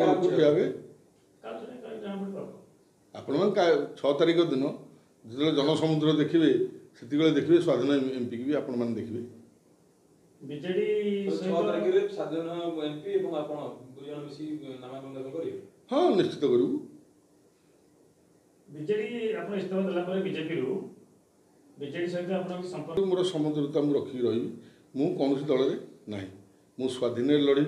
बेलू ठिया हुए आपण 6 तारिख दिन जो जनसमुद्र देखिए से देखिए स्वाधीन एमपी की भी आपण मैंने देखिए बीजेडी 6 तारिख रे स्वाधीन एमपी एवं आपण दु जन मिसी नामांकन दाखल करिवे। हाँ निश्चित करू बीजेडी आपण इस्तीफा देला पर बीजेपी रु बीजेडी सहित आपण संपर्क मोर समुद्रता मुझे रखिक रही मु कौन दल में ना मु स्वाधीन लड़ी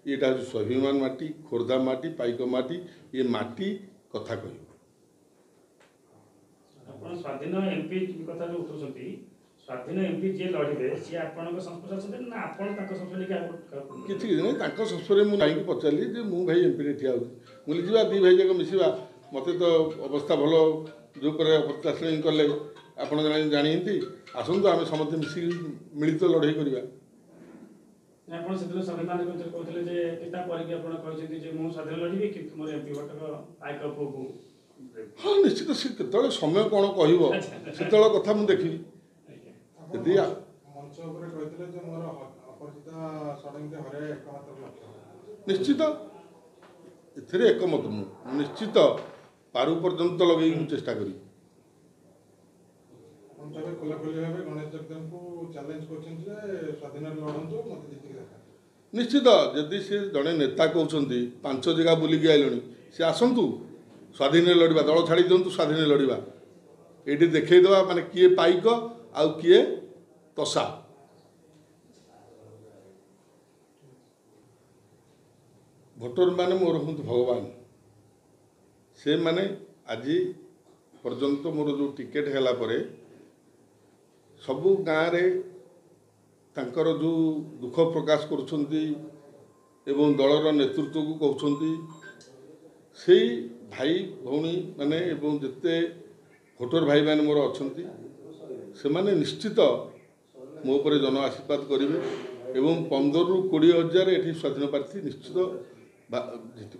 यहाँ हूँ स्वाभिमान माटी खोर्धा माटी पाइक माटी ये माटी कथा कह स्वाधीन एमपी कथा जो उठुंट स्वाधीन एमपी जी लड़े सी आपण संस्पर्श ना आपण किसी नहीं संस्पर्श मुझे पचारि मु भाई एमपी ठिया मुझे जी दी भाई जाक मिसवा मत तो अवस्था भल जो अप्रत्याशा कले आप जानते आसतु आम समस्त मिसिक मिलित लड़ाई करवा ଆପଣ ସେଦିନ ସ୍ୱାଭିମାନ ଭିତରେ କହୁଥିଲେ ଯେ ପିତା ପରିକି ଆପଣ କହିଛନ୍ତି ଯେ ମୁଁ ସ୍ୱାଧୀନ ଲଢ଼ିବି କିନ୍ତୁ ମୋର ଏମପି ଭୋଟକ ପାଇକ ପୁଅକୁ हाँ निश्चित सी केतବେଳେ समय कौन कह से कथा मुझे देखी यदि मंच उपरे कहथिले जे मोर अपराजिता षडंगी हरे एकमात्र लक्ष्य निश्चित एथिरे एकमत मु निश्चित पारु पर्यंत लगे चेष्टा करी मंच में खुला खुली भाव गणेश जगदेव को चैलेंज करछन जे स्वाधीन लड़ंतु मते जिति देखा निश्चित जदि से जड़े नेता कहते 5 जगह बुलिकी आइलଣି से आसतु स्वाधीन लड़वा दल छाड़ी दिंतु स्वाधीन लड़वा ये देखईदे माने किए पाइक आउ किए तसा भोटर माने मोर हूँ भगवान से माने आज पर्यंत मोर जो टिकेट है सबु गाँव रे तांकर जो दुख प्रकाश करुछंती एवं दलर नेतृत्व को कहउछंती से भाई भौणी माने एवं जिते भोटर भाई माने मोर अछंती से माने निश्चित मो पर जन आशीर्वाद करेंगे एवं 15 ରୁ 20 हजार ये स्वाधीन प्रार्थी निश्चित जीत।